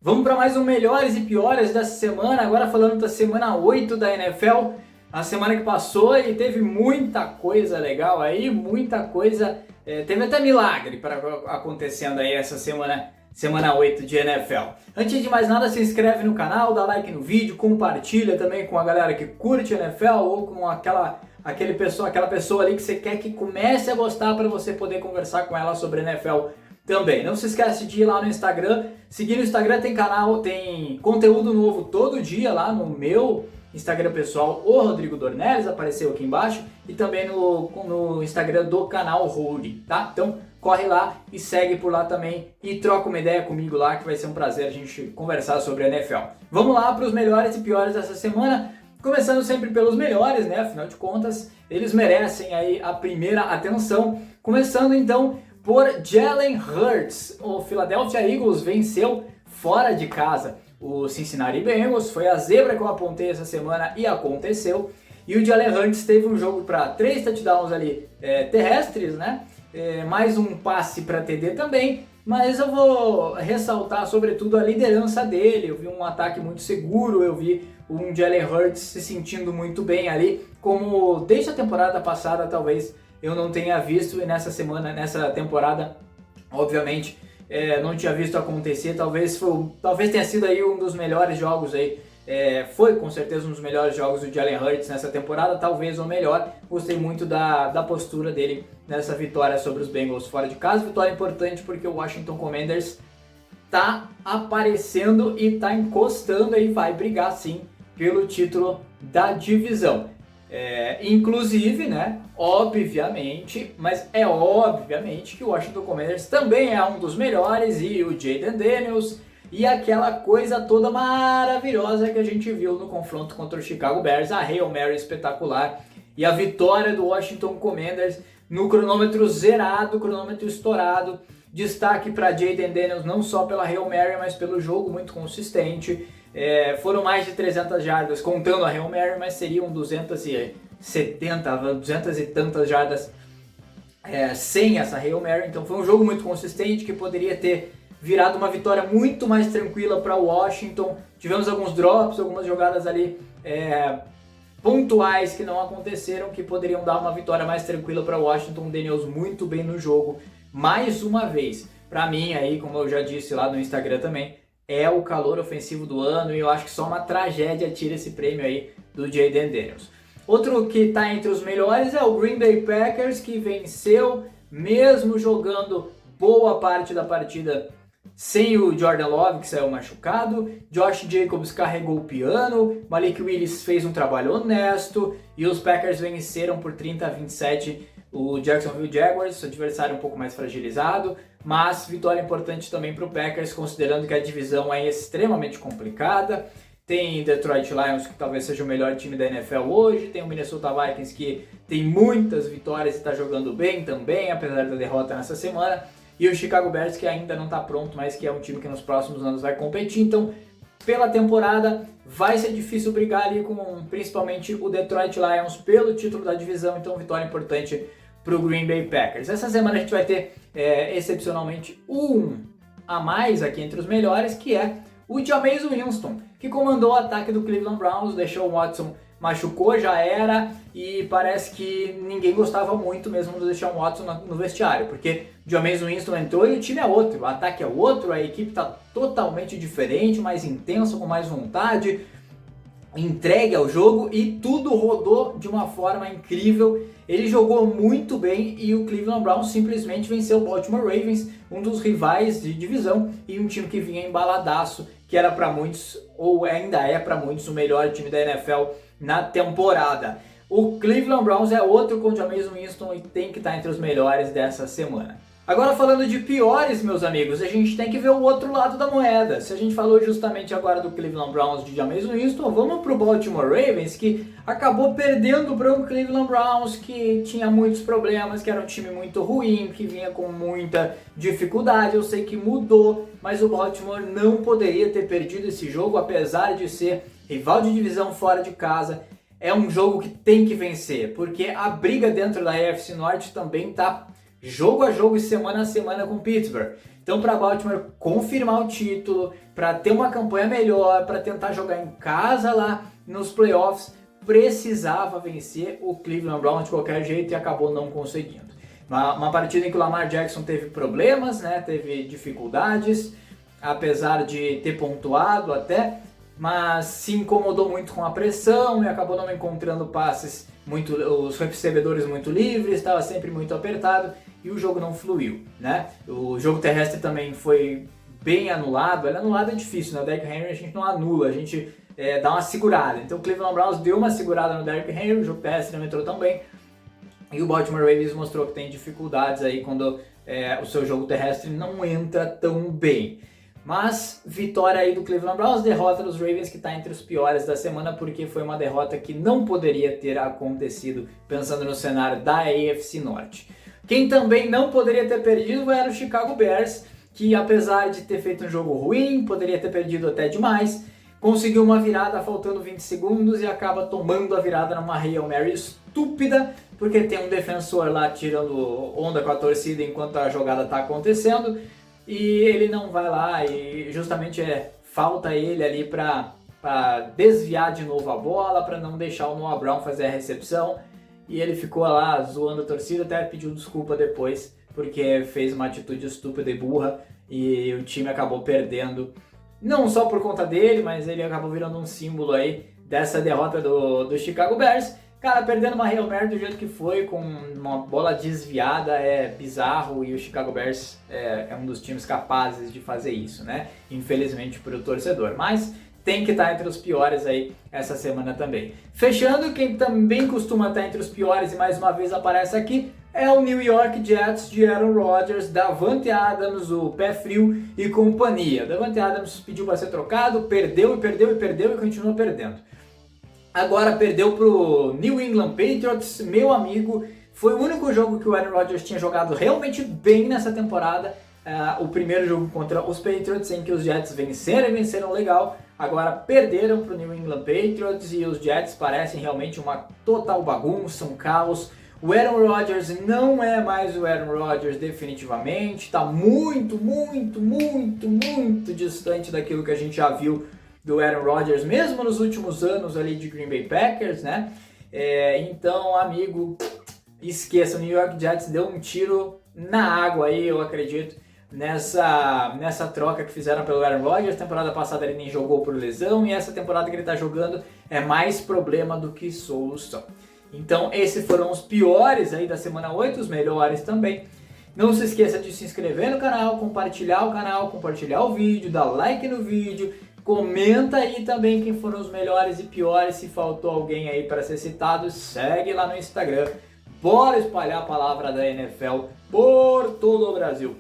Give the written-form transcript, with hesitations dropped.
Vamos para mais um melhores e piores dessa semana, agora falando da semana 8 da NFL, a semana que passou e teve muita coisa legal aí, muita coisa, teve até milagre para acontecendo aí essa semana 8 de NFL. Antes de mais nada, se inscreve no canal, dá like no vídeo, compartilha também com a galera que curte NFL ou com aquela pessoa ali que você quer que comece a gostar para você poder conversar com ela sobre NFL também. Não se esquece de ir lá no Instagram, seguir no Instagram, tem conteúdo novo todo dia lá no meu Instagram pessoal, o Rodrigo Dornelles, apareceu aqui embaixo, e também no Instagram do canal Road, tá? Então corre lá e segue por lá também e troca uma ideia comigo lá, que vai ser um prazer a gente conversar sobre a NFL. Vamos lá para os melhores e piores dessa semana, começando sempre pelos melhores, né? Afinal de contas, eles merecem aí a primeira atenção. Começando então por Jalen Hurts. O Philadelphia Eagles venceu fora de casa o Cincinnati Bengals. Foi a zebra que eu apontei essa semana e aconteceu. E o Jalen Hurts teve um jogo para 3 touchdowns ali terrestres, né? Mais um passe para TD também. Mas eu vou ressaltar sobretudo a liderança dele. Eu vi um ataque muito seguro, eu vi um Jalen Hurts se sentindo muito bem ali, como desde a temporada passada talvez eu não tenha visto, e nessa temporada, obviamente, não tinha visto acontecer. Talvez tenha sido aí um dos melhores jogos aí, foi com certeza um dos melhores jogos do Jalen Hurts nessa temporada, talvez o melhor. Gostei muito da postura dele nessa vitória sobre os Bengals fora de casa. Vitória importante porque o Washington Commanders tá aparecendo e tá encostando aí, vai brigar sim pelo título da divisão. Inclusive, né, obviamente que o Washington Commanders também é um dos melhores, e o Jayden Daniels e aquela coisa toda maravilhosa que a gente viu no confronto contra o Chicago Bears, a Hail Mary espetacular e a vitória do Washington Commanders no cronômetro zerado, cronômetro estourado. Destaque para Jayden Daniels não só pela Hail Mary, mas pelo jogo muito consistente. Foram mais de 300 jardas contando a Hail Mary, mas seriam 270, 200 e tantas jardas sem essa Hail Mary. Então foi um jogo muito consistente que poderia ter virado uma vitória muito mais tranquila para Washington. Tivemos alguns drops, algumas jogadas ali pontuais que não aconteceram, que poderiam dar uma vitória mais tranquila para Washington. Daniels muito bem no jogo, mais uma vez. Para mim aí, como eu já disse lá no Instagram também, é o calor ofensivo do ano, e eu acho que só uma tragédia tira esse prêmio aí do Jayden Daniels. Outro que está entre os melhores é o Green Bay Packers, que venceu, mesmo jogando boa parte da partida sem o Jordan Love, que saiu machucado. Josh Jacobs carregou o piano, Malik Willis fez um trabalho honesto, e os Packers venceram por 30-27 o Jacksonville Jaguars, adversário um pouco mais fragilizado, mas vitória importante também para o Packers, considerando que a divisão é extremamente complicada. Tem Detroit Lions, que talvez seja o melhor time da NFL hoje, tem o Minnesota Vikings, que tem muitas vitórias e está jogando bem também, apesar da derrota nessa semana, e o Chicago Bears, que ainda não está pronto, mas que é um time que nos próximos anos vai competir. Então, pela temporada, vai ser difícil brigar ali com principalmente o Detroit Lions pelo título da divisão. Então, vitória importante para o Green Bay Packers. Essa semana a gente vai ter excepcionalmente um a mais aqui entre os melhores, que é o Jameis Winston, que comandou o ataque do Cleveland Browns. Deixou o Watson, machucou, já era, e parece que ninguém gostava muito mesmo do Deshaun Watson no vestiário, porque o Jameis Winston entrou e o time é outro, o ataque é outro, a equipe está totalmente diferente, mais intensa, com mais vontade, entregue ao jogo, e tudo rodou de uma forma incrível. Ele jogou muito bem e o Cleveland Browns simplesmente venceu o Baltimore Ravens, um dos rivais de divisão e um time que vinha embaladaço, que era para muitos, ou ainda é para muitos, o melhor time da NFL na temporada. O Cleveland Browns é outro com o Jameis Winston e tem que estar entre os melhores dessa semana. Agora, falando de piores, meus amigos, a gente tem que ver o outro lado da moeda. Se a gente falou justamente agora do Cleveland Browns, de Jameis Winston, vamos para o Baltimore Ravens, que acabou perdendo para o Cleveland Browns, que tinha muitos problemas, que era um time muito ruim, que vinha com muita dificuldade. Eu sei que mudou, mas o Baltimore não poderia ter perdido esse jogo, apesar de ser rival de divisão fora de casa. É um jogo que tem que vencer, porque a briga dentro da AFC Norte também está jogo a jogo e semana a semana com Pittsburgh. Então, para Baltimore confirmar o título, para ter uma campanha melhor, para tentar jogar em casa lá nos playoffs, precisava vencer o Cleveland Browns de qualquer jeito e acabou não conseguindo. Uma partida em que o Lamar Jackson teve problemas, né? Teve dificuldades, apesar de ter pontuado até, mas se incomodou muito com a pressão e acabou não encontrando passes, os recebedores muito livres, estava sempre muito apertado e o jogo não fluiu, né? O jogo terrestre também foi bem anulado. Anulado é difícil, né? O Derrick Henry a gente não anula, a gente dá uma segurada. Então o Cleveland Browns deu uma segurada no Derrick Henry, o jogo terrestre não entrou tão bem. E o Baltimore Ravens mostrou que tem dificuldades aí quando o seu jogo terrestre não entra tão bem. Mas vitória aí do Cleveland Browns, derrota dos Ravens que está entre os piores da semana porque foi uma derrota que não poderia ter acontecido pensando no cenário da AFC Norte. Quem também não poderia ter perdido era o Chicago Bears, que apesar de ter feito um jogo ruim, poderia ter perdido até demais, conseguiu uma virada faltando 20 segundos e acaba tomando a virada numa Hail Mary estúpida, porque tem um defensor lá tirando onda com a torcida enquanto a jogada está acontecendo, e ele não vai lá e justamente falta ele ali para desviar de novo a bola, para não deixar o Noah Brown fazer a recepção, e ele ficou lá zoando a torcida, até pediu desculpa depois, porque fez uma atitude estúpida e burra, e o time acabou perdendo, não só por conta dele, mas ele acabou virando um símbolo aí dessa derrota do Chicago Bears. Cara, perdendo uma Hail Mary do jeito que foi, com uma bola desviada, é bizarro, e o Chicago Bears é um dos times capazes de fazer isso, né? Infelizmente para o torcedor, mas tem que estar entre os piores aí essa semana também. Fechando, quem também costuma estar entre os piores e mais uma vez aparece aqui é o New York Jets de Aaron Rodgers, Davante Adams, o pé frio e companhia. Davante Adams pediu para ser trocado, perdeu e continua perdendo. Agora perdeu pro New England Patriots, meu amigo. Foi o único jogo que o Aaron Rodgers tinha jogado realmente bem nessa temporada. O primeiro jogo contra os Patriots, em que os Jets venceram legal. Agora perderam pro New England Patriots e os Jets parecem realmente uma total bagunça, um caos. O Aaron Rodgers não é mais o Aaron Rodgers definitivamente. Está muito distante daquilo que a gente já viu do Aaron Rodgers, mesmo nos últimos anos ali de Green Bay Packers, né? Então, amigo, esqueça, o New York Jets deu um tiro na água aí, eu acredito, nessa troca que fizeram pelo Aaron Rodgers. Temporada passada ele nem jogou por lesão, e essa temporada que ele está jogando é mais problema do que solução. Então, esses foram os piores aí da semana 8, os melhores também. Não se esqueça de se inscrever no canal, compartilhar o vídeo, dar like no vídeo. Comenta aí também quem foram os melhores e piores, se faltou alguém aí para ser citado, segue lá no Instagram. Bora espalhar a palavra da NFL por todo o Brasil.